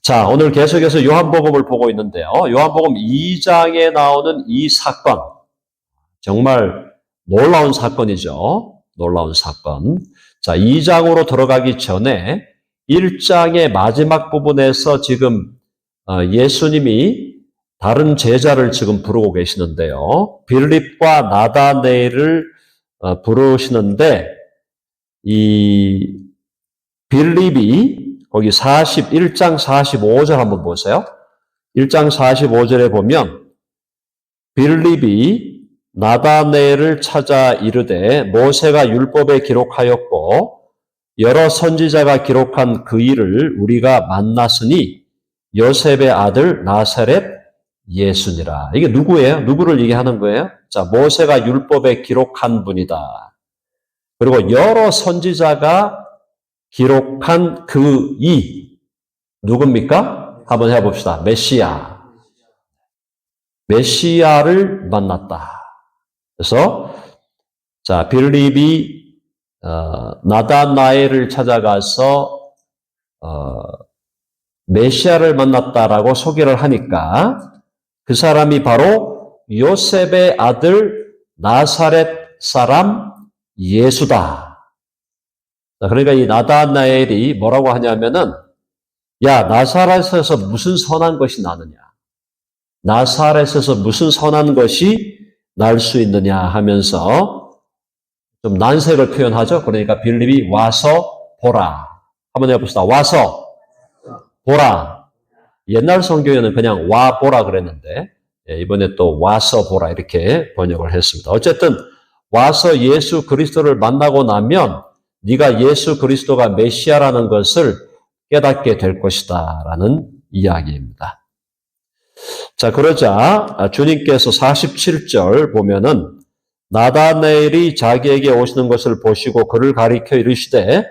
자, 오늘 계속해서 요한복음을 보고 있는데요. 요한복음 2장에 나오는 이 사건, 정말 놀라운 사건이죠. 놀라운 사건. 자, 2장으로 들어가기 전에 1장의 마지막 부분에서 지금 예수님이 다른 제자를 지금 부르고 계시는데요. 빌립과 나다네엘을 부르시는데 이 빌립이 거기 1장 45절 한번 보세요. 1장 45절에 보면 빌립이 나다네엘을 찾아 이르되 모세가 율법에 기록하였고 여러 선지자가 기록한 그 일을 우리가 만났으니 요셉의 아들 나사렛 예수니라. 이게 누구예요? 누구를 얘기하는 거예요? 자, 모세가 율법에 기록한 분이다. 그리고 여러 선지자가 기록한 그 누굽니까? 한번 해봅시다. 메시아를 만났다. 그래서 자, 빌립이 나다나엘을 찾아가서 메시아를 만났다라고 소개를 하니까 그 사람이 바로 요셉의 아들 나사렛 사람 예수다. 그러니까 이 나다나엘이 뭐라고 하냐면은, 야, 나사렛에서 무슨 선한 것이 나느냐? 나사렛에서 무슨 선한 것이 날 수 있느냐 하면서 좀 난색을 표현하죠. 그러니까 빌립이 와서 보라. 한번 해봅시다. 와서 보라. 옛날 성경에는 그냥 와 보라 그랬는데 이번에 또 와서 보라 이렇게 번역을 했습니다. 어쨌든 와서 예수 그리스도를 만나고 나면 네가 예수 그리스도가 메시아라는 것을 깨닫게 될 것이다 라는 이야기입니다. 자, 그러자 주님께서 47절 보면은 나다네엘이 자기에게 오시는 것을 보시고 그를 가리켜 이르시되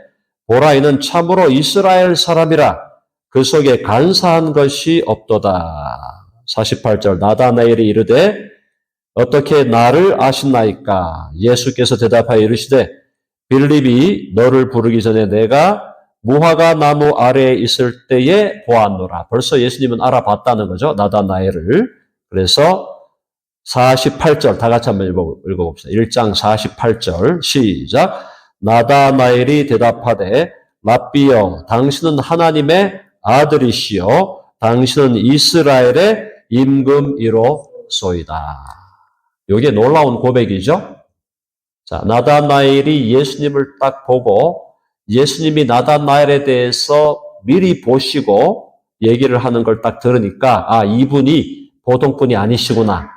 보라 이는 참으로 이스라엘 사람이라 그 속에 간사한 것이 없도다. 48절 나다나엘이 이르되 어떻게 나를 아시나이까? 예수께서 대답하여 이르시되 빌립이 너를 부르기 전에 내가 무화과 나무 아래에 있을 때에 보았노라. 벌써 예수님은 알아봤다는 거죠. 나다나엘을. 그래서 48절 다 같이 한번 읽어봅시다. 1장 48절 시작. 나다나엘이 대답하되 랍비여 당신은 하나님의 아들이시요 당신은 이스라엘의 임금이로소이다. 이게 놀라운 고백이죠. 자, 나다나엘이 예수님을 딱 보고 예수님이 나다나엘에 대해서 미리 보시고 얘기를 하는 걸 딱 들으니까 아, 이분이 보통 분이 아니시구나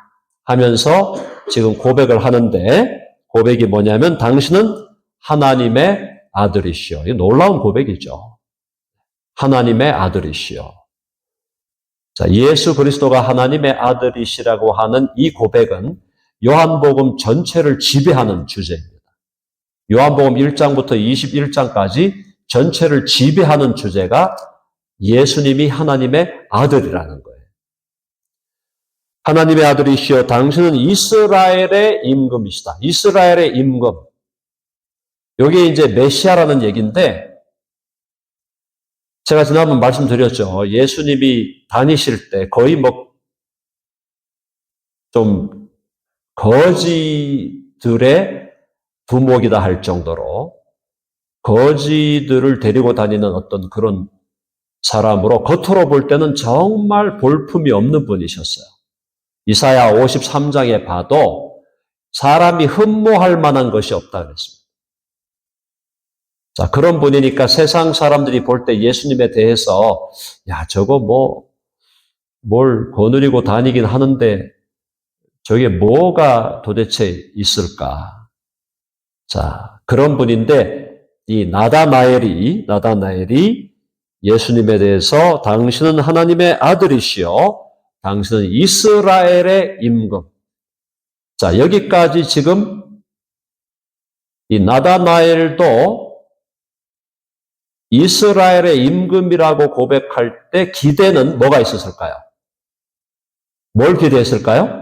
하면서 지금 고백을 하는데 고백이 뭐냐면 당신은 하나님의 아들이시요. 이 놀라운 고백이죠. 하나님의 아들이시요. 자, 예수 그리스도가 하나님의 아들이시라고 하는 이 고백은 요한복음 전체를 지배하는 주제입니다. 요한복음 1장부터 21장까지 전체를 지배하는 주제가 예수님이 하나님의 아들이라는 거예요. 하나님의 아들이시여 당신은 이스라엘의 임금이시다. 이스라엘의 임금. 이게 이제 메시아라는 얘기인데 제가 지난번 말씀드렸죠. 예수님이 다니실 때 거의 좀 거지들의 두목이다 할 정도로 거지들을 데리고 다니는 어떤 그런 사람으로 겉으로 볼 때는 정말 볼품이 없는 분이셨어요. 이사야 53장에 봐도 사람이 흠모할 만한 것이 없다 그랬습니다. 자, 그런 분이니까 세상 사람들이 볼 때 예수님에 대해서 야, 저거 뭘 거느리고 다니긴 하는데 저게 뭐가 도대체 있을까? 자, 그런 분인데 이 나다나엘이 예수님에 대해서 당신은 하나님의 아들이시요 당신은 이스라엘의 임금. 자, 여기까지 지금 이 나다나엘도 이스라엘의 임금이라고 고백할 때 기대는 뭐가 있었을까요? 뭘 기대했을까요?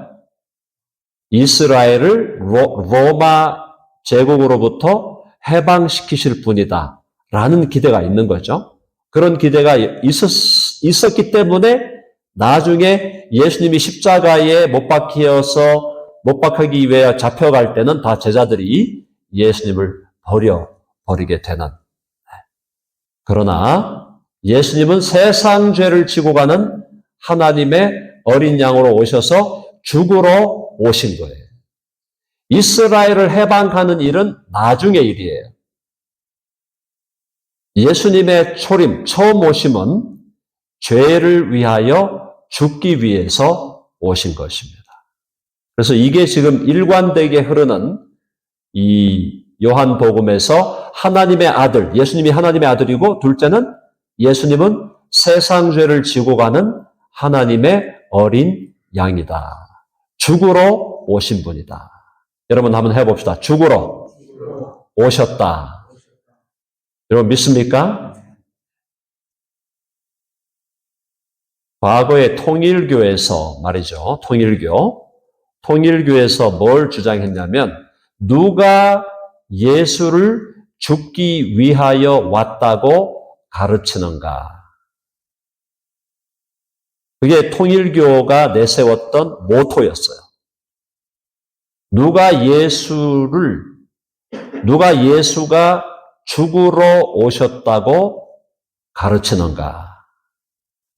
이스라엘을 로마 제국으로부터 해방시키실 분이다 라는 기대가 있는 거죠. 그런 기대가 있었기 때문에 나중에 예수님이 십자가에 못 박히기 위해 잡혀갈 때는 다 제자들이 예수님을 버리게 되는. 그러나 예수님은 세상 죄를 지고 가는 하나님의 어린 양으로 오셔서 죽으러 오신 거예요. 이스라엘을 해방하는 일은 나중의 일이에요. 예수님의 초림, 처음 오심은 죄를 위하여 죽기 위해서 오신 것입니다. 그래서 이게 지금 일관되게 흐르는 이 요한복음에서 하나님의 아들, 예수님이 하나님의 아들이고 둘째는 예수님은 세상 죄를 지고 가는 하나님의 어린 양이다. 죽으러 오신 분이다. 여러분 한번 해봅시다. 죽으러 오셨다. 여러분 믿습니까? 과거의 통일교에서 말이죠. 통일교에서 뭘 주장했냐면 누가 예수를 죽기 위하여 왔다고 가르치는가. 그게 통일교가 내세웠던 모토였어요. 누가 예수가 죽으러 오셨다고 가르치는가.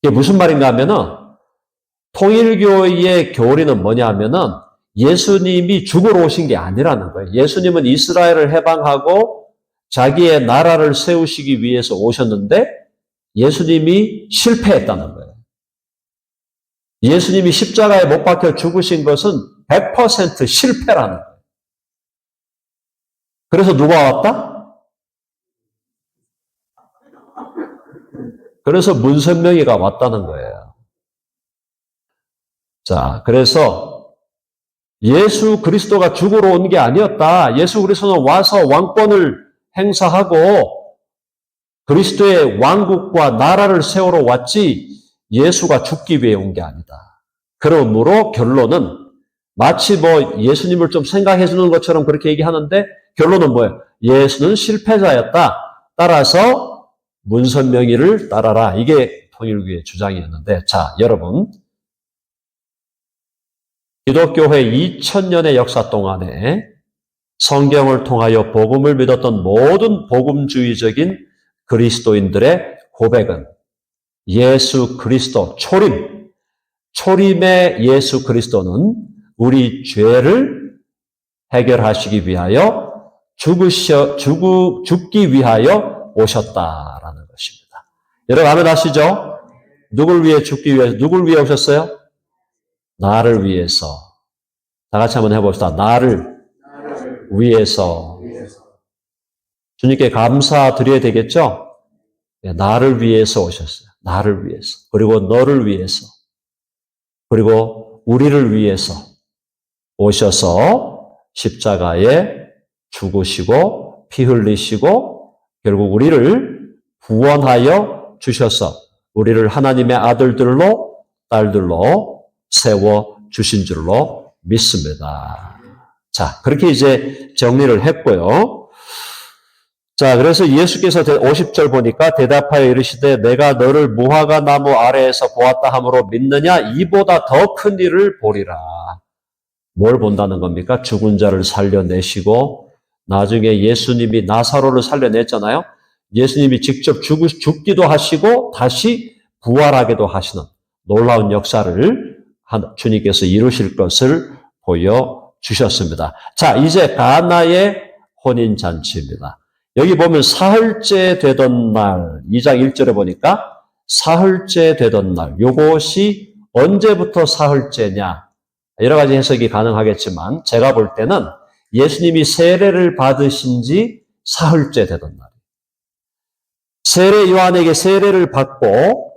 이게 무슨 말인가 하면은 통일교의 교리는 뭐냐 하면은 예수님이 죽으러 오신 게 아니라는 거예요. 예수님은 이스라엘을 해방하고 자기의 나라를 세우시기 위해서 오셨는데 예수님이 실패했다는 거예요. 예수님이 십자가에 못 박혀 죽으신 것은 100% 실패라는 거예요. 그래서 누가 왔다? 그래서 문선명이가 왔다는 거예요. 자, 그래서 예수 그리스도가 죽으러 온 게 아니었다. 예수 그리스도는 와서 왕권을 행사하고 그리스도의 왕국과 나라를 세우러 왔지 예수가 죽기 위해 온 게 아니다. 그러므로 결론은 마치 예수님을 좀 생각해 주는 것처럼 그렇게 얘기하는데 결론은 뭐예요? 예수는 실패자였다. 따라서 문선명이를 따라라. 이게 통일교의 주장이었는데, 자, 여러분, 기독교회 2000년의 역사 동안에 성경을 통하여 복음을 믿었던 모든 복음주의적인 그리스도인들의 고백은 예수 그리스도, 초림의 예수 그리스도는 우리 죄를 해결하시기 위하여 죽기 위하여 오셨다라는 것입니다. 여러분 아멘 하시죠? 누굴 위해 죽기 위해서, 누굴 위해 오셨어요? 나를 위해서. 다 같이 한번 해봅시다. 나를 위해서. 주님께 감사드려야 되겠죠? 네, 나를 위해서 오셨어요. 나를 위해서. 그리고 너를 위해서. 그리고 우리를 위해서 오셔서 십자가에 죽으시고 피 흘리시고 결국 우리를 구원하여 주셔서 우리를 하나님의 아들들로 딸들로 세워 주신 줄로 믿습니다. 자, 그렇게 이제 정리를 했고요. 자, 그래서 예수께서 50절 보니까 대답하여 이르시되 내가 너를 무화과 나무 아래에서 보았다 함으로 믿느냐? 이보다 더 큰 일을 보리라. 뭘 본다는 겁니까? 죽은 자를 살려내시고 나중에 예수님이 나사로를 살려냈잖아요. 예수님이 직접 죽기도 하시고 다시 부활하기도 하시는 놀라운 역사를 주님께서 이루실 것을 보여주셨습니다. 자, 이제 가나의 혼인잔치입니다. 여기 보면 사흘째 되던 날, 2장 1절에 보니까 사흘째 되던 날, 요것이 언제부터 사흘째냐? 여러 가지 해석이 가능하겠지만 제가 볼 때는 예수님이 세례를 받으신 지 사흘째 되던 날. 세례 요한에게 세례를 받고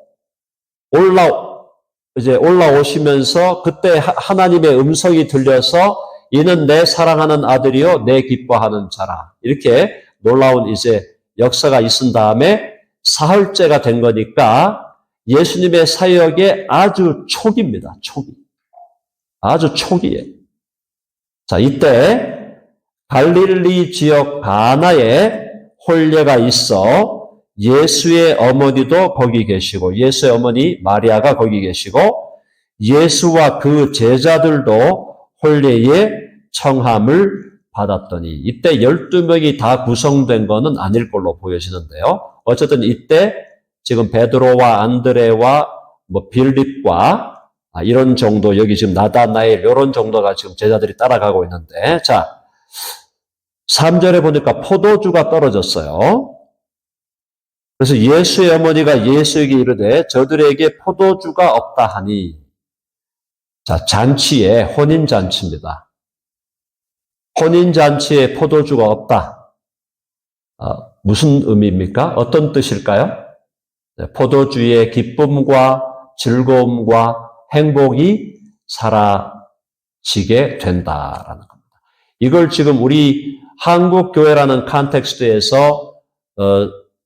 올라오시면서 그때 하나님의 음성이 들려서 이는 내 사랑하는 아들이요 내 기뻐하는 자라. 이렇게 놀라운 이제 역사가 있은 다음에 사흘째가 된 거니까 예수님의 사역의 아주 초기입니다. 아주 초기에. 자, 이때 갈릴리 지역 가나에 혼례가 있어 예수의 어머니도 거기 계시고 예수의 어머니 마리아가 거기 계시고 예수와 그 제자들도 혼례에 청함을 받았더니 이때 12명이 다 구성된 것은 아닐 걸로 보여지는데요. 어쨌든 이때 지금 베드로와 안드레와 빌립과 이런 정도, 여기 지금 나다나엘 이런 정도가 지금 제자들이 따라가고 있는데, 자 3절에 보니까 포도주가 떨어졌어요. 그래서 예수의 어머니가 예수에게 이르되 저들에게 포도주가 없다 하니, 자 잔치에 혼인잔치입니다. 혼인잔치에 포도주가 없다. 무슨 의미입니까? 어떤 뜻일까요? 포도주의 기쁨과 즐거움과 행복이 사라지게 된다라는 겁니다. 이걸 지금 우리 한국 교회라는 컨텍스트에서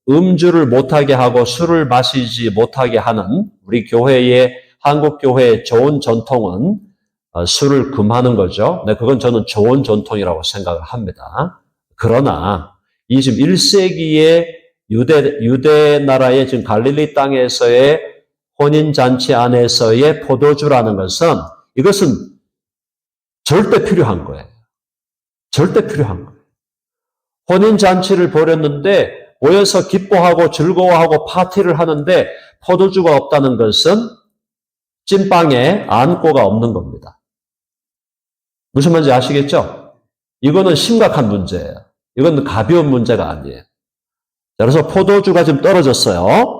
음주를 못하게 하고 술을 마시지 못하게 하는 우리 교회의 한국 교회의 좋은 전통은 술을 금하는 거죠. 네, 그건 저는 좋은 전통이라고 생각을 합니다. 그러나 이 지금 1세기의 유대 나라의 지금 갈릴리 땅에서의 혼인잔치 안에서의 포도주라는 것은 이것은 절대 필요한 거예요. 절대 필요한 거예요. 혼인잔치를 벌였는데 모여서 기뻐하고 즐거워하고 파티를 하는데 포도주가 없다는 것은 찐빵에 안고가 없는 겁니다. 무슨 말인지 아시겠죠? 이거는 심각한 문제예요. 이건 가벼운 문제가 아니에요. 그래서 포도주가 지금 떨어졌어요.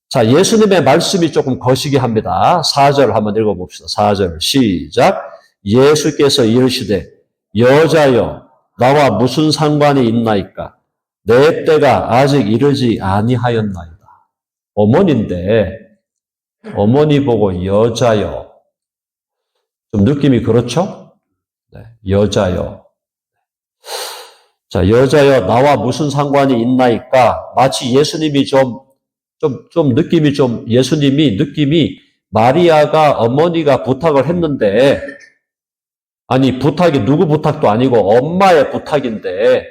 자, 예수님의 말씀이 조금 거시기 합니다. 4절 한번 읽어봅시다. 4절 시작. 예수께서 이르시되 여자여 나와 무슨 상관이 있나이까? 내 때가 아직 이르지 아니하였나이다. 어머니인데 어머니 보고 여자여. 좀 느낌이 그렇죠? 네, 여자여. 자, 여자여 나와 무슨 상관이 있나이까? 마치 예수님이 느낌이 마리아가 어머니가 부탁을 했는데, 아니, 부탁이 누구 부탁도 아니고 엄마의 부탁인데,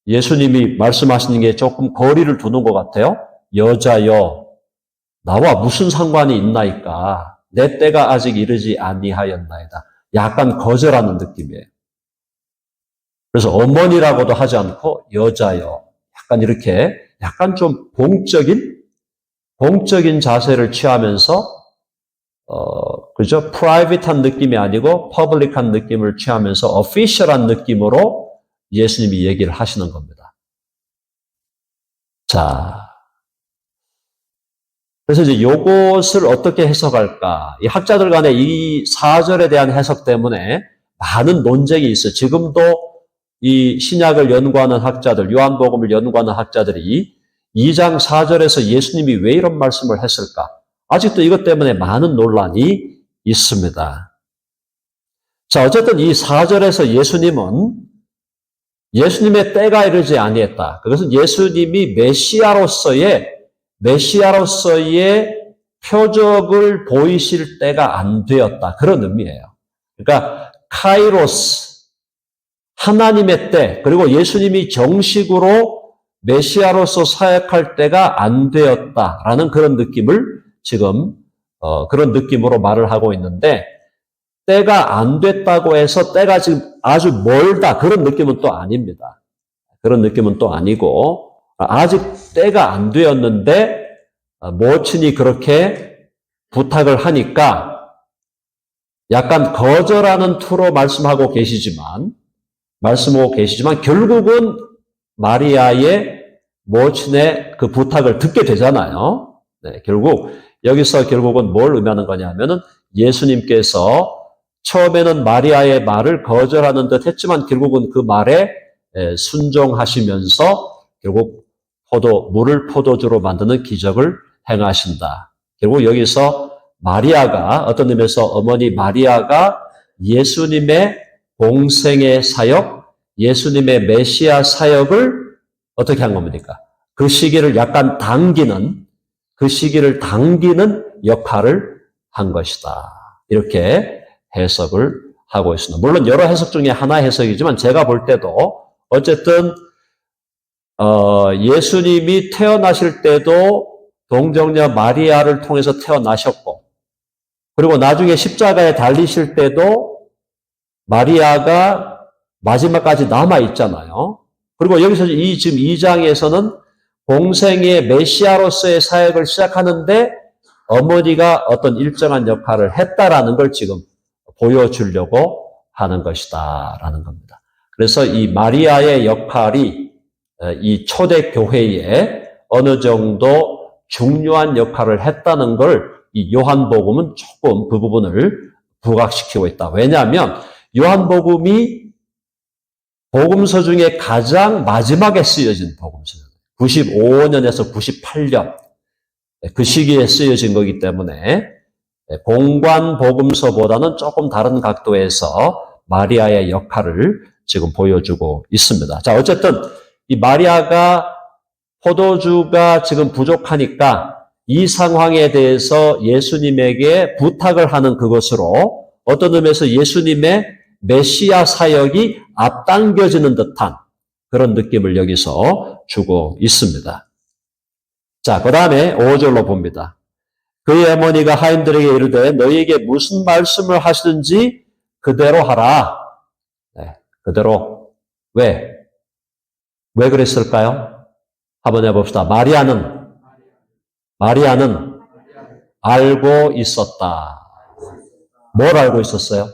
예수님이 말씀하시는 게 조금 거리를 두는 것 같아요. 여자여, 나와 무슨 상관이 있나이까? 내 때가 아직 이르지 아니하였나이다. 약간 거절하는 느낌이에요. 그래서 어머니라고도 하지 않고 여자여, 약간 이렇게 약간 좀 공적인 자세를 취하면서 그죠? 프라이빗한 느낌이 아니고 퍼블릭한 느낌을 취하면서 어피셜한 느낌으로 예수님이 얘기를 하시는 겁니다. 자, 그래서 이제 요것을 어떻게 해석할까? 이 학자들 간에 이 4절에 대한 해석 때문에 많은 논쟁이 있어요. 지금도 이 신약을 연구하는 학자들, 요한복음을 연구하는 학자들이 2장 4절에서 예수님이 왜 이런 말씀을 했을까? 아직도 이것 때문에 많은 논란이 있습니다. 자, 어쨌든 이 4절에서 예수님의 때가 이르지 아니했다. 그것은 예수님이 메시아로서의 표적을 보이실 때가 안 되었다. 그런 의미예요. 그러니까 카이로스, 하나님의 때, 그리고 예수님이 정식으로 메시아로서 사역할 때가 안 되었다라는 그런 느낌을 지금 그런 느낌으로 말을 하고 있는데, 때가 안 됐다고 해서 때가 지금 아주 멀다 그런 느낌은 또 아닙니다. 그런 느낌은 또 아니고 아직 때가 안 되었는데 모친이 그렇게 부탁을 하니까 약간 거절하는 투로 말씀하고 계시지만 결국은 마리아의 모친의 그 부탁을 듣게 되잖아요. 네, 결국은 뭘 의미하는 거냐면은 예수님께서 처음에는 마리아의 말을 거절하는 듯 했지만 결국은 그 말에 순종하시면서 결국 물을 포도주로 만드는 기적을 행하신다. 결국 여기서 마리아가 어떤 의미에서 어머니 마리아가 예수님의 공생의 사역, 예수님의 메시아 사역을 어떻게 한 겁니까? 그 시기를 당기는 역할을 한 것이다. 이렇게 해석을 하고 있습니다. 물론 여러 해석 중에 하나 해석이지만 제가 볼 때도 어쨌든 예수님이 태어나실 때도 동정녀 마리아를 통해서 태어나셨고, 그리고 나중에 십자가에 달리실 때도 마리아가 마지막까지 남아있잖아요. 그리고 여기서 지금 2장에서는 공생의 메시아로서의 사역을 시작하는데 어머니가 어떤 일정한 역할을 했다라는 걸 지금 보여주려고 하는 것이다라는 겁니다. 그래서 이 마리아의 역할이 이 초대교회에 어느 정도 중요한 역할을 했다는 걸 이 요한복음은 조금 그 부분을 부각시키고 있다. 왜냐하면 요한복음이 복음서 중에 가장 마지막에 쓰여진 복음서예요. 95년에서 98년 그 시기에 쓰여진 거기 때문에 공관 복음서보다는 조금 다른 각도에서 마리아의 역할을 지금 보여주고 있습니다. 자, 어쨌든 이 마리아가 포도주가 지금 부족하니까 이 상황에 대해서 예수님에게 부탁을 하는 그것으로 어떤 의미에서 예수님의 메시아 사역이 앞당겨지는 듯한 그런 느낌을 여기서 주고 있습니다. 자, 그 다음에 5절로 봅니다. 그의 어머니가 하인들에게 이르되 너희에게 무슨 말씀을 하시든지 그대로 하라. 네, 그대로. 왜 그랬을까요? 한번 해봅시다. 마리아는 알고 있었다. 뭘 알고 있었어요?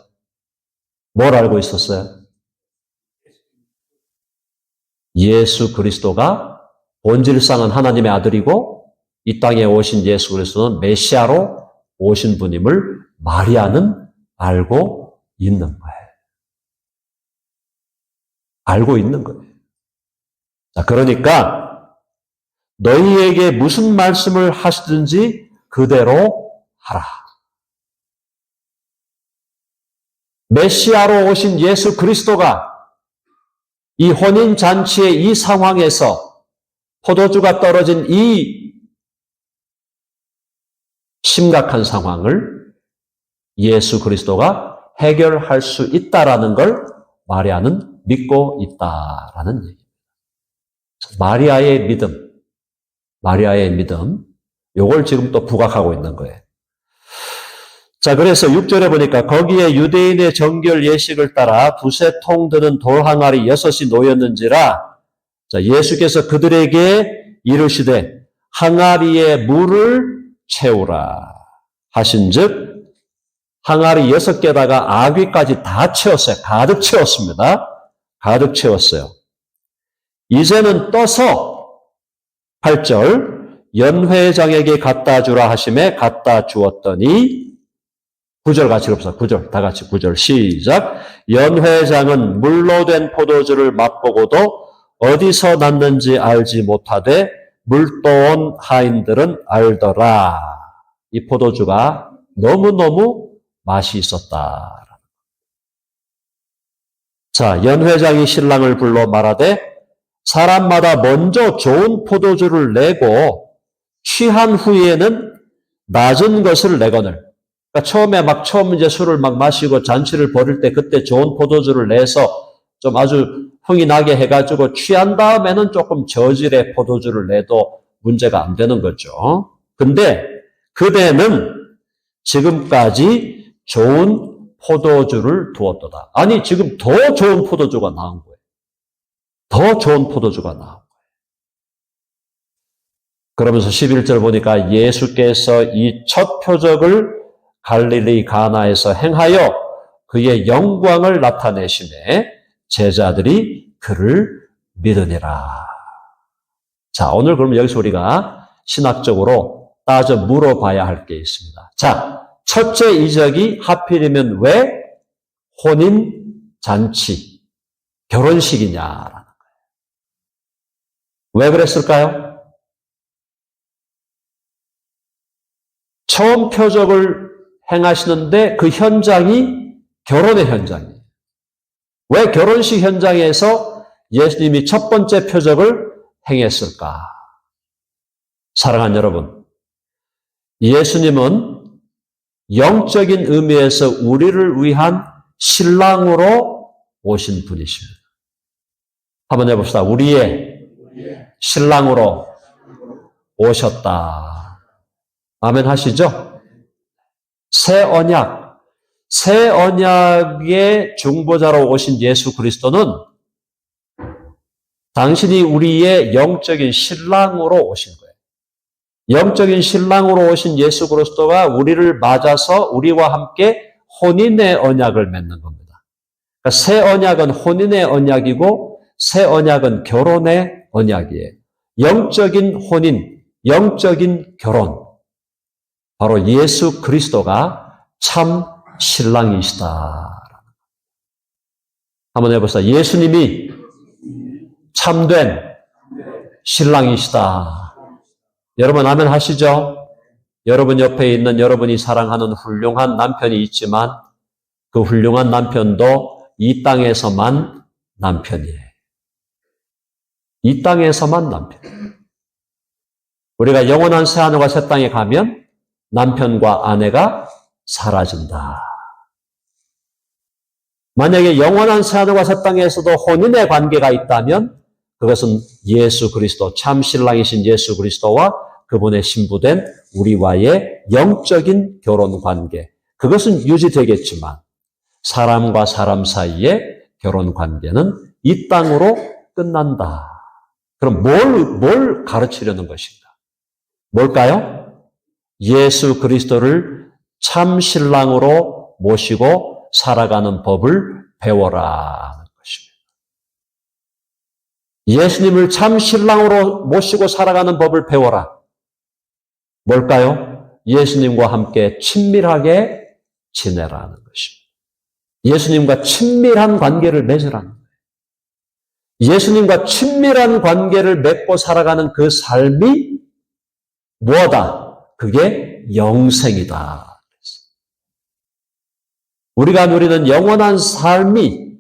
예수 그리스도가 본질상은 하나님의 아들이고 이 땅에 오신 예수 그리스도는 메시아로 오신 분임을 마리아는 알고 있는 거예요. 알고 있는 거예요. 자, 그러니까 너희에게 무슨 말씀을 하시든지 그대로 하라. 메시아로 오신 예수 그리스도가 이 혼인잔치의 이 상황에서 포도주가 떨어진 이 심각한 상황을 예수 그리스도가 해결할 수 있다라는 걸 마리아는 믿고 있다라는 얘기입니다. 마리아의 믿음, 요걸 지금 또 부각하고 있는 거예요. 자, 그래서 6절에 보니까 거기에 유대인의 정결 예식을 따라 두세통 드는 돌 항아리 6이 놓였는지라. 자, 예수께서 그들에게 이르시되 항아리에 물을 채우라 하신즉 항아리 6개다가 아귀까지 다 채웠어요. 가득 채웠습니다. 가득 채웠어요. 이제는 떠서 8절 연회장에게 갖다 주라 하심에 갖다 주었더니 9절 같이 봅시다. 9절 다 같이 9절 시작. 연회장은 물로 된 포도주를 맛보고도 어디서 났는지 알지 못하되 물떠온 하인들은 알더라. 이 포도주가 너무너무 맛이 있었다. 자, 연회장이 신랑을 불러 말하되 사람마다 먼저 좋은 포도주를 내고 취한 후에는 낮은 것을 내거늘. 그러니까 처음 이제 술을 막 마시고 잔치를 벌일 때 그때 좋은 포도주를 내서 좀 아주 흥이 나게 해가지고 취한 다음에는 조금 저질의 포도주를 내도 문제가 안 되는 거죠. 근데 그대는 지금까지 좋은 포도주를 두었도다. 아니, 지금 더 좋은 포도주가 나온 거예요. 더 좋은 포도주가 나온 거예요. 그러면서 11절 보니까 예수께서 이 첫 표적을 갈릴리 가나에서 행하여 그의 영광을 나타내심에 제자들이 그를 믿으니라. 자, 오늘 그럼 여기서 우리가 신학적으로 따져 물어봐야 할 게 있습니다. 자, 첫째 이적이 하필이면 왜 혼인 잔치, 결혼식이냐라는 거예요. 왜 그랬을까요? 처음 표적을 행하시는데 그 현장이 결혼의 현장이에요. 왜 결혼식 현장에서 예수님이 첫 번째 표적을 행했을까? 사랑하는 여러분, 예수님은 영적인 의미에서 우리를 위한 신랑으로 오신 분이십니다. 한번 해봅시다. 우리의 신랑으로 오셨다. 아멘 하시죠? 새 언약의 중보자로 오신 예수 그리스도는 당신이 우리의 영적인 신랑으로 오신 거예요. 영적인 신랑으로 오신 예수 그리스도가 우리를 맞아서 우리와 함께 혼인의 언약을 맺는 겁니다. 그러니까 새 언약은 혼인의 언약이고 새 언약은 결혼의 언약이에요. 영적인 혼인, 영적인 결혼. 바로 예수 그리스도가 참 신랑이시다. 한번 해보시다. 예수님이 참된 신랑이시다. 여러분 아멘 하시죠? 여러분 옆에 있는 여러분이 사랑하는 훌륭한 남편이 있지만 그 훌륭한 남편도 이 땅에서만 남편이에요. 이 땅에서만 남편. 우리가 영원한 새하늘과 새 땅에 가면 남편과 아내가 사라진다. 만약에 영원한 새하늘과 새 땅에서도 혼인의 관계가 있다면 그것은 예수 그리스도, 참 신랑이신 예수 그리스도와 그분의 신부된 우리와의 영적인 결혼 관계. 그것은 유지되겠지만 사람과 사람 사이의 결혼 관계는 이 땅으로 끝난다. 그럼 뭘 가르치려는 것인가? 뭘까요? 예수 그리스도를 참 신랑으로 모시고 살아가는 법을 배워라 하는 것입니다. 예수님을 참 신랑으로 모시고 살아가는 법을 배워라. 뭘까요? 예수님과 함께 친밀하게 지내라는 것입니다. 예수님과 친밀한 관계를 맺으라는 거예요. 예수님과 친밀한 관계를 맺고 살아가는 그 삶이 뭐다? 그게 영생이다. 우리가 누리는 영원한 삶이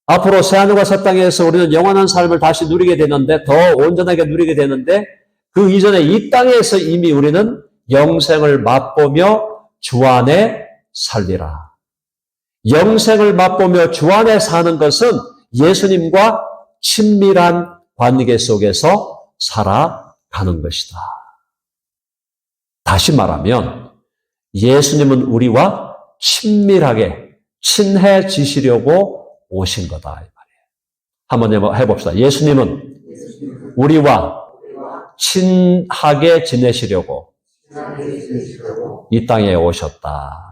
앞으로 새하늘과 새 땅에서 우리는 영원한 삶을 다시 누리게 되는데 더 온전하게 누리게 되는데 그 이전에 이 땅에서 이미 우리는 영생을 맛보며 주 안에 살리라. 영생을 맛보며 주 안에 사는 것은 예수님과 친밀한 관계 속에서 살아가는 것이다. 다시 말하면 예수님은 우리와 친밀하게 친해지시려고 오신 거다. 이 말이에요. 한번 해봅시다. 예수님은 우리와 친하게 지내시려고 이 땅에 오셨다.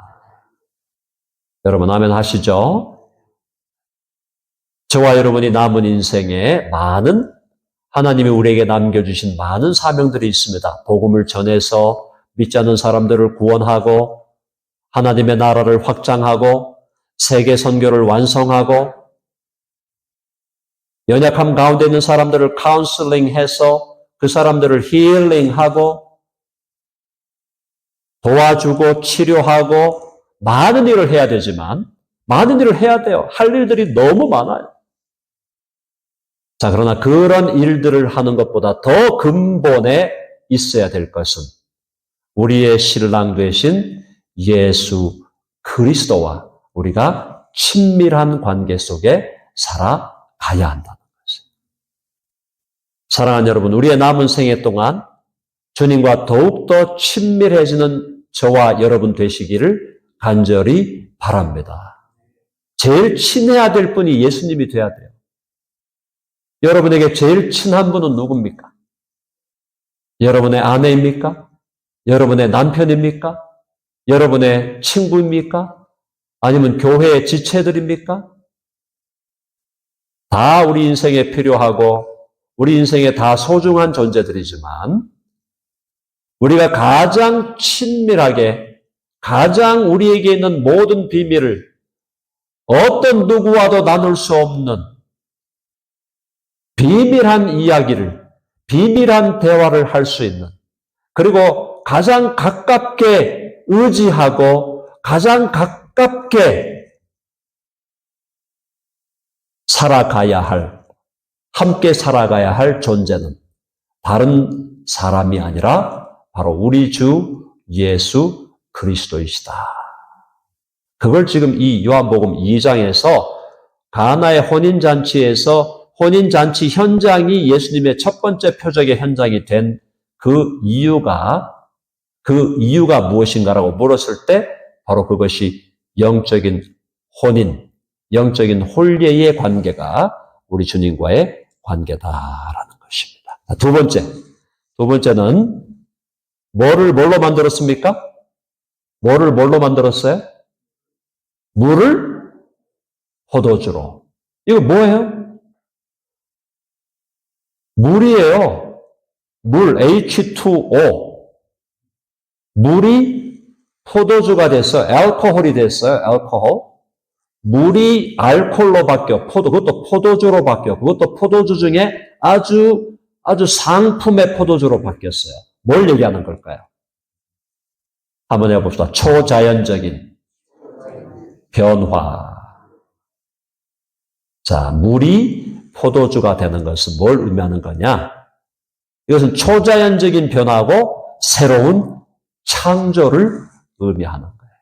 여러분 아멘 하시죠? 저와 여러분이 남은 인생에 많은 하나님이 우리에게 남겨주신 많은 사명들이 있습니다. 복음을 전해서 믿지 않는 사람들을 구원하고 하나님의 나라를 확장하고 세계 선교를 완성하고 연약함 가운데 있는 사람들을 카운슬링해서 그 사람들을 힐링하고 도와주고 치료하고 많은 일을 해야 되지만 많은 일을 해야 돼요. 할 일들이 너무 많아요. 자, 그러나 그런 일들을 하는 것보다 더 근본에 있어야 될 것은 우리의 신랑 되신 예수 그리스도와 우리가 친밀한 관계 속에 살아가야 한다는 것입니다. 사랑하는 여러분, 우리의 남은 생애 동안 주님과 더욱더 친밀해지는 저와 여러분 되시기를 간절히 바랍니다. 제일 친해야 될 분이 예수님이 돼야 돼요. 여러분에게 제일 친한 분은 누굽니까? 여러분의 아내입니까? 여러분의 남편입니까? 여러분의 친구입니까? 아니면 교회의 지체들입니까? 다 우리 인생에 필요하고 우리 인생에 다 소중한 존재들이지만 우리가 가장 친밀하게 가장 우리에게 있는 모든 비밀을 어떤 누구와도 나눌 수 없는 비밀한 이야기를 비밀한 대화를 할 수 있는 그리고 가장 가깝게 의지하고 가장 가깝게 살아가야 할 함께 살아가야 할 존재는 다른 사람이 아니라 바로 우리 주 예수 그리스도이시다. 그걸 지금 이 요한복음 2장에서 가나의 혼인잔치에서 혼인잔치 현장이 예수님의 첫 번째 표적의 현장이 된 그 이유가 무엇인가라고 물었을 때 바로 그것이 영적인 혼인, 영적인 혼례의 관계가 우리 주님과의 관계다라는 것입니다. 두 번째는 뭘로 만들었습니까? 뭘로 만들었어요? 물을 포도주로. 이거 뭐예요? 물이에요. 물, H2O. 물이 포도주가 됐어요. 알코올이 됐어요. 알코올. 물이 알코올로 바뀌어. 그것도 포도주로 바뀌어. 그것도 포도주 중에 아주 상품의 포도주로 바뀌었어요. 뭘 얘기하는 걸까요? 한번 해봅시다. 초자연적인 변화. 자, 물이 포도주가 되는 것은 뭘 의미하는 거냐? 이것은 초자연적인 변화고 새로운 창조를 의미하는 거예요.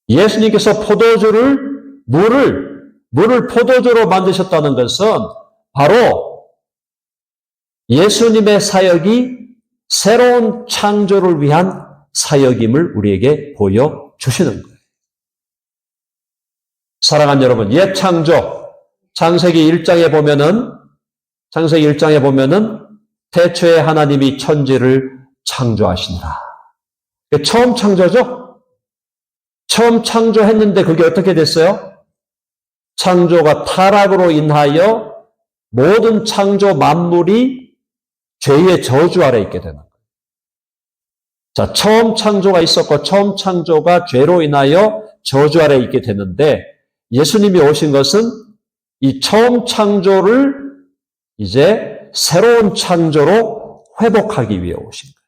예수님께서 물을 포도주로 만드셨다는 것은 바로 예수님의 사역이 새로운 창조를 위한 사역임을 우리에게 보여주시는 거예요. 사랑하는 여러분, 옛 창조, 창세기 1장에 보면은 태초에 하나님이 천지를 창조하시니라. 처음 창조죠? 처음 창조했는데 그게 어떻게 됐어요? 창조가 타락으로 인하여 모든 창조 만물이 죄의 저주 아래 있게 되는 거예요. 자, 처음 창조가 있었고 처음 창조가 죄로 인하여 저주 아래 있게 되는데 예수님이 오신 것은 이 처음 창조를 이제 새로운 창조로 회복하기 위해 오신 거예요.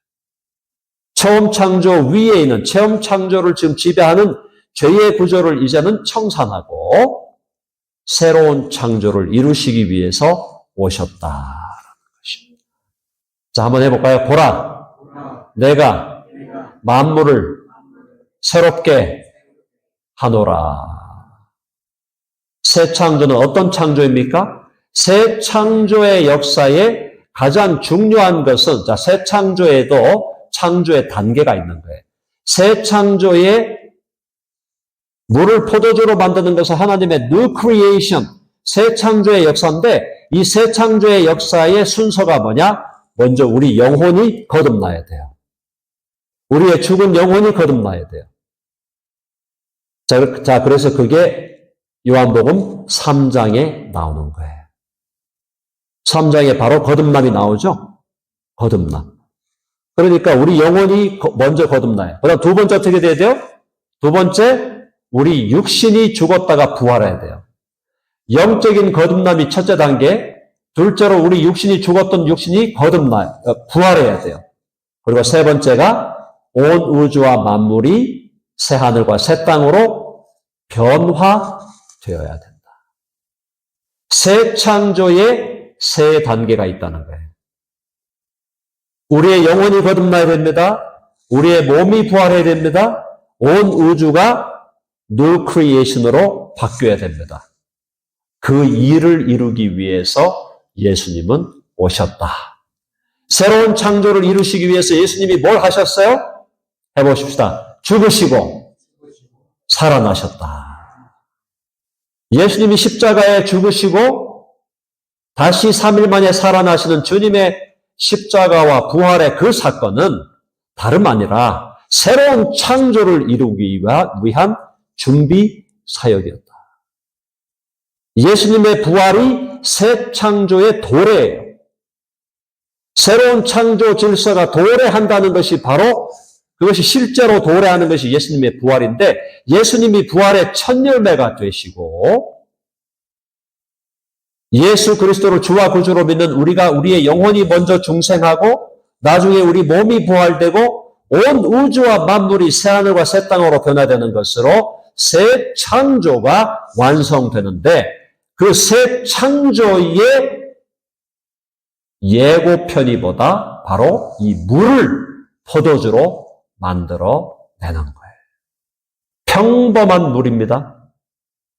처음 창조 위에 있는 처음 창조를 지금 지배하는 죄의 구조를 이제는 청산하고 새로운 창조를 이루시기 위해서 오셨다라는 것입니다. 자, 한번 해볼까요? 보라, 내가 만물을 새롭게 하노라. 새 창조는 어떤 창조입니까? 새 창조의 역사에 가장 중요한 것은, 자, 새 창조에도 창조의 단계가 있는 거예요. 새 창조에 물을 포도주로 만드는 것은 하나님의 new creation, 새 창조의 역사인데 이 새 창조의 역사의 순서가 뭐냐? 먼저 우리 영혼이 거듭나야 돼요. 우리의 죽은 영혼이 거듭나야 돼요. 자, 그래서 그게 요한복음 3장에 나오는 거예요. 3장에 바로 거듭남이 나오죠? 거듭남. 그러니까 우리 영혼이 먼저 거듭나요. 그다음 두 번째 어떻게 돼야 돼요? 두 번째, 우리 육신이 죽었다가 부활해야 돼요. 영적인 거듭남이 첫째 단계, 둘째로 우리 육신이 죽었던 육신이 부활해야 돼요. 그리고 세 번째가 온 우주와 만물이 새 하늘과 새 땅으로 변화되어야 된다. 새 창조의 세 단계가 있다는 거예요. 우리의 영혼이 거듭나야 됩니다. 우리의 몸이 부활해야 됩니다. 온 우주가 new creation으로 바뀌어야 됩니다. 그 일을 이루기 위해서 예수님은 오셨다. 새로운 창조를 이루시기 위해서 예수님이 뭘 하셨어요? 해보십시다. 죽으시고 살아나셨다. 예수님이 십자가에 죽으시고 다시 3일 만에 살아나시는 주님의 십자가와 부활의 그 사건은 다름 아니라 새로운 창조를 이루기 위한 준비 사역이었다. 예수님의 부활이 새 창조의 도래예요. 새로운 창조 질서가 도래한다는 것이 바로 그것이 실제로 도래하는 것이 예수님의 부활인데 예수님이 부활의 첫 열매가 되시고 예수 그리스도를 주와 구주로 믿는 우리의 영혼이 먼저 중생하고 나중에 우리 몸이 부활되고 온 우주와 만물이 새하늘과 새 땅으로 변화되는 것으로 새 창조가 완성되는데 그 새 창조의 예고편이보다 바로 이 물을 포도주로 만들어내는 거예요. 평범한 물입니다.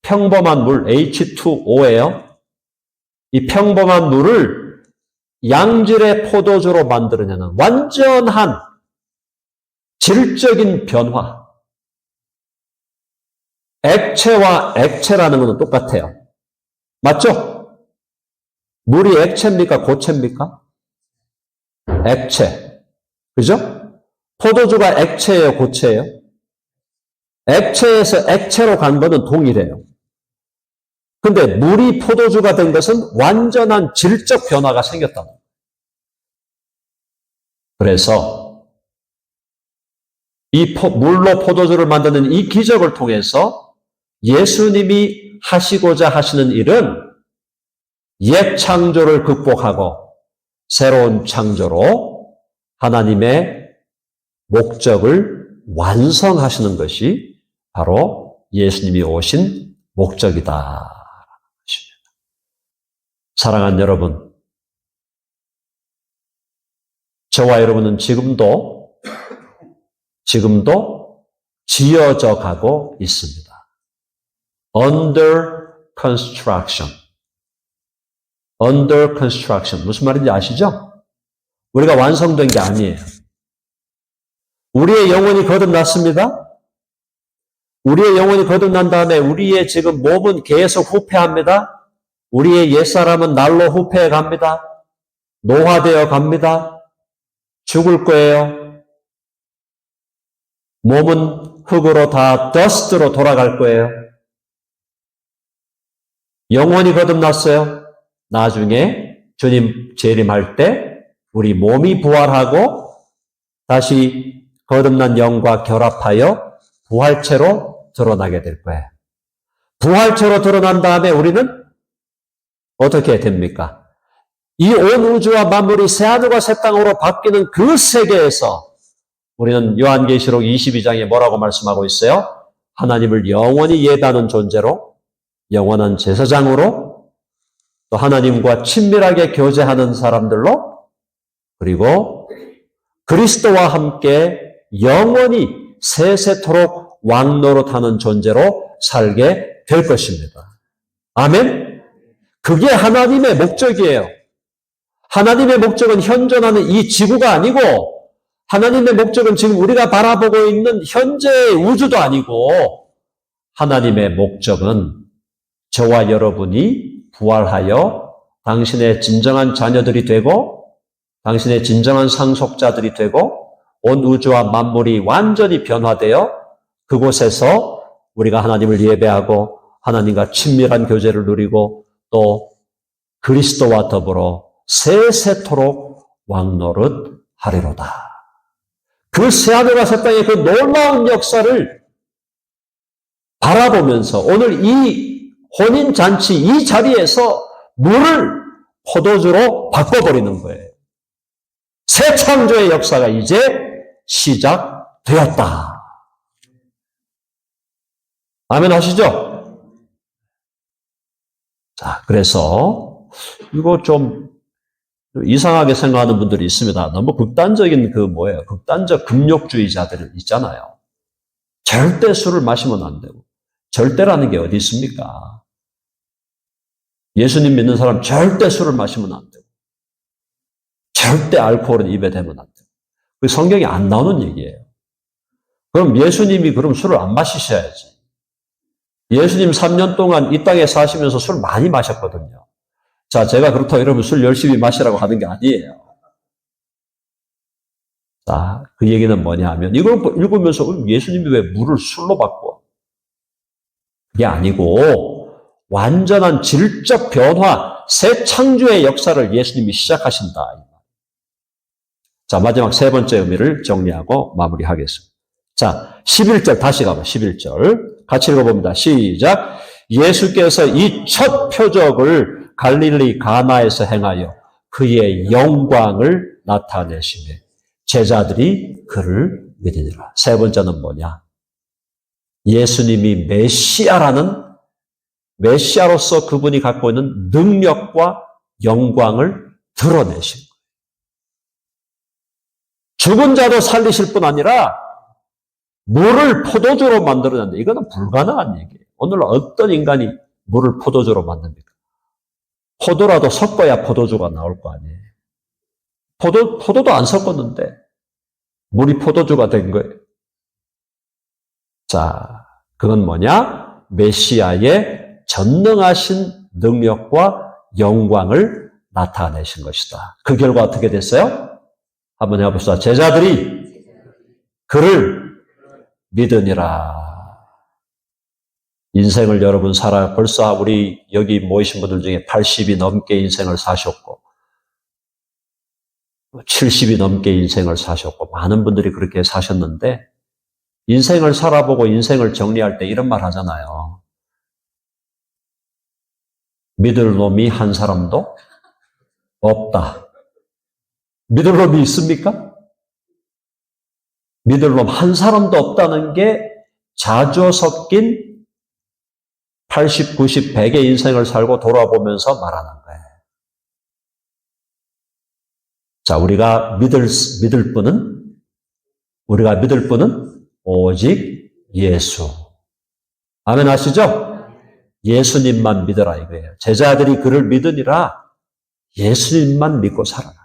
평범한 물 H2O예요. 이 평범한 물을 양질의 포도주로 만들어내는 완전한 질적인 변화. 액체와 액체라는 것은 똑같아요. 맞죠? 물이 액체입니까? 고체입니까? 액체. 그죠? 포도주가 액체예요? 고체예요? 액체에서 액체로 간 것은 동일해요. 근데 물이 포도주가 된 것은 완전한 질적 변화가 생겼다. 그래서 이 물로 포도주를 만드는 이 기적을 통해서 예수님이 하시고자 하시는 일은 옛 창조를 극복하고 새로운 창조로 하나님의 목적을 완성하시는 것이 바로 예수님이 오신 목적이다. 사랑하는 여러분, 저와 여러분은 지금도 지어져 가고 있습니다. Under construction. Under construction. 무슨 말인지 아시죠? 우리가 완성된 게 아니에요. 우리의 영혼이 거듭났습니다. 우리의 영혼이 거듭난 다음에 우리의 지금 몸은 계속 후패합니다. 우리의 옛사람은 날로 후패해 갑니다. 노화되어 갑니다. 죽을 거예요. 몸은 흙으로 다 더스트로 돌아갈 거예요. 영혼이 거듭났어요. 나중에 주님 재림할 때 우리 몸이 부활하고 다시 거듭난 영과 결합하여 부활체로 드러나게 될 거예요. 부활체로 드러난 다음에 우리는 어떻게 됩니까? 이 온 우주와 만물이 새하늘과 새 땅으로 바뀌는 그 세계에서 우리는 요한계시록 22장에 뭐라고 말씀하고 있어요? 하나님을 영원히 예배하는 존재로, 영원한 제사장으로, 또 하나님과 친밀하게 교제하는 사람들로, 그리고 그리스도와 함께 영원히 세세토록 왕노릇하는 존재로 살게 될 것입니다. 아멘? 그게 하나님의 목적이에요. 하나님의 목적은 현존하는 이 지구가 아니고 하나님의 목적은 지금 우리가 바라보고 있는 현재의 우주도 아니고 하나님의 목적은 저와 여러분이 부활하여 당신의 진정한 자녀들이 되고 당신의 진정한 상속자들이 되고 온 우주와 만물이 완전히 변화되어 그곳에서 우리가 하나님을 예배하고 하나님과 친밀한 교제를 누리고 또 그리스도와 더불어 세세토록 왕노릇 하리로다. 그 새하늘과 새 땅의 그 놀라운 역사를 바라보면서 오늘 이 혼인잔치 이 자리에서 물을 포도주로 바꿔버리는 거예요. 새 창조의 역사가 이제 시작되었다. 아멘 하시죠? 자, 그래서 이거 좀 이상하게 생각하는 분들이 있습니다. 너무 극단적인 극단적 금욕주의자들 있잖아요. 절대 술을 마시면 안 되고. 절대라는 게 어디 있습니까? 예수님 믿는 사람 절대 술을 마시면 안 되고. 절대 알코올은 입에 대면 안 되고. 그 성경에 안 나오는 얘기예요. 그럼 예수님이 그럼 술을 안 마시셔야지. 예수님 3년 동안 이 땅에 사시면서 술 많이 마셨거든요. 자, 제가 그렇다고 여러분 술 열심히 마시라고 하는 게 아니에요. 자, 그 얘기는 뭐냐 하면 이걸 읽으면서 예수님이 왜 물을 술로 바꿔? 그게 아니고 완전한 질적 변화, 새 창조의 역사를 예수님이 시작하신다. 자, 마지막 세 번째 의미를 정리하고 마무리하겠습니다. 자, 11절 다시 가봐. 11절 같이 읽어봅니다. 시작. 예수께서 이 첫 표적을 갈릴리 가나에서 행하여 그의 영광을 나타내시며 제자들이 그를 믿으니라. 세 번째는 뭐냐? 예수님이 메시아로서 그분이 갖고 있는 능력과 영광을 드러내신 거예요. 죽은 자도 살리실 뿐 아니라 물을 포도주로 만들어낸다. 이거는 불가능한 얘기예요. 오늘 어떤 인간이 물을 포도주로 만듭니까? 포도라도 섞어야 포도주가 나올 거 아니에요. 포도도 안 섞었는데 물이 포도주가 된 거예요. 자, 그건 뭐냐? 메시아의 전능하신 능력과 영광을 나타내신 것이다. 그 결과 어떻게 됐어요? 한번 해봅시다. 제자들이 그를 믿으니라. 인생을 여러분 벌써 우리 여기 모이신 분들 중에 80이 넘게 인생을 사셨고 70이 넘게 인생을 사셨고 많은 분들이 그렇게 사셨는데 인생을 살아보고 인생을 정리할 때 이런 말 하잖아요. 믿을 놈이 한 사람도 없다. 믿을 놈이 있습니까? 믿을 놈 한 사람도 없다는 게 자주 섞인 80, 90, 100의 인생을 살고 돌아보면서 말하는 거예요. 자, 우리가 믿을 분은 오직 예수. 아멘 하시죠? 예수님만 믿어라 이거예요. 제자들이 그를 믿으니라 예수님만 믿고 살아라.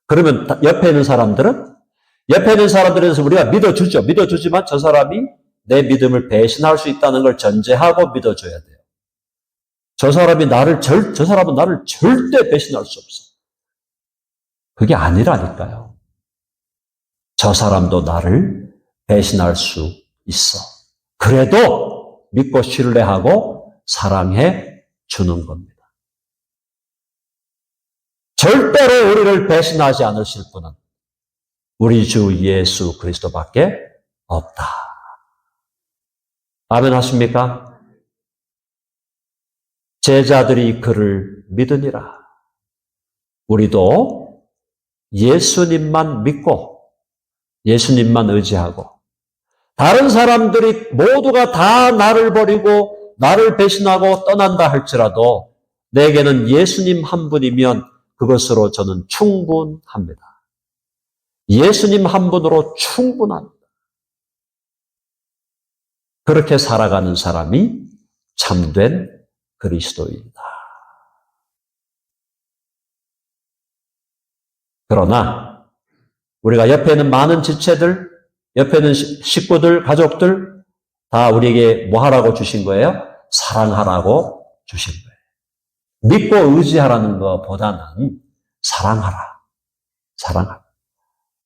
그러면 옆에 있는 사람들에서 우리가 믿어주지만 저 사람이 내 믿음을 배신할 수 있다는 걸 전제하고 믿어줘야 돼요. 저 사람은 나를 절대 배신할 수 없어. 그게 아니라니까요. 저 사람도 나를 배신할 수 있어. 그래도 믿고 신뢰하고 사랑해 주는 겁니다. 절대로 우리를 배신하지 않으실 분은 우리 주 예수 그리스도밖에 없다. 아멘 하십니까? 제자들이 그를 믿으니라. 우리도 예수님만 믿고 예수님만 의지하고 다른 사람들이 모두가 다 나를 버리고 나를 배신하고 떠난다 할지라도 내게는 예수님 한 분이면 그것으로 저는 충분합니다. 예수님 한 분으로 충분합니다. 그렇게 살아가는 사람이 참된 그리스도인이다. 그러나 우리가 옆에 있는 많은 지체들, 옆에 있는 식구들, 가족들 다 우리에게 뭐 하라고 주신 거예요? 사랑하라고 주신 거예요. 믿고 의지하라는 것보다는 사랑하라.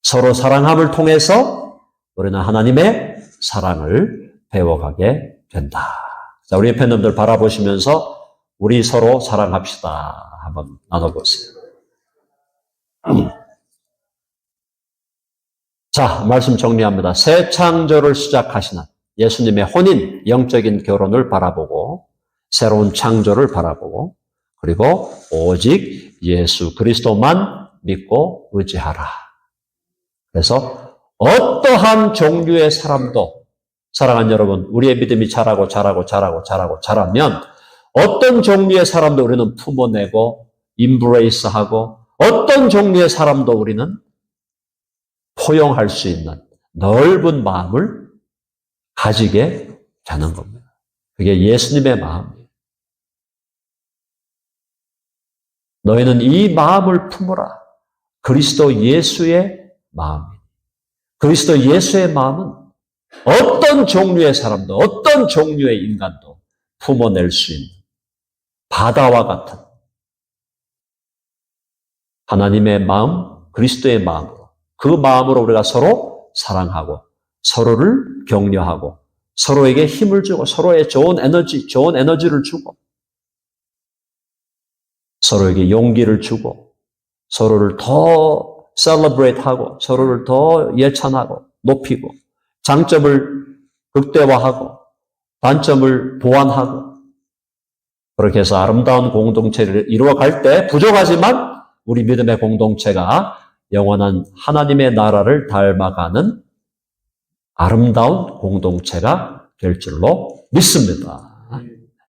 서로 사랑함을 통해서 우리는 하나님의 사랑을 배워가게 된다. 자, 우리 옆에 놈들 바라보시면서 우리 서로 사랑합시다. 한번 나눠보세요. 자, 말씀 정리합니다. 새 창조를 시작하시는 예수님의 혼인, 영적인 결혼을 바라보고 새로운 창조를 바라보고 그리고 오직 예수 그리스도만 믿고 의지하라. 그래서 어떠한 종류의 사람도 사랑하는 여러분, 우리의 믿음이 자라면 어떤 종류의 사람도 우리는 품어내고 임브레이스하고 어떤 종류의 사람도 우리는 포용할 수 있는 넓은 마음을 가지게 되는 겁니다. 그게 예수님의 마음이에요. 너희는 이 마음을 품어라. 그리스도 예수의 마음이에요. 그리스도 예수의 마음은 어떤 종류의 사람도 어떤 종류의 인간도 품어낼 수 있는 바다와 같은 하나님의 마음, 그리스도의 마음으로 그 마음으로 우리가 서로 사랑하고 서로를 격려하고 서로에게 힘을 주고 서로의 좋은 에너지를 주고 서로에게 용기를 주고 서로를 더 셀러브레이트하고 서로를 더 예찬하고 높이고 장점을 극대화하고 단점을 보완하고 그렇게 해서 아름다운 공동체를 이루어갈 때 부족하지만 우리 믿음의 공동체가 영원한 하나님의 나라를 닮아가는 아름다운 공동체가 될 줄로 믿습니다.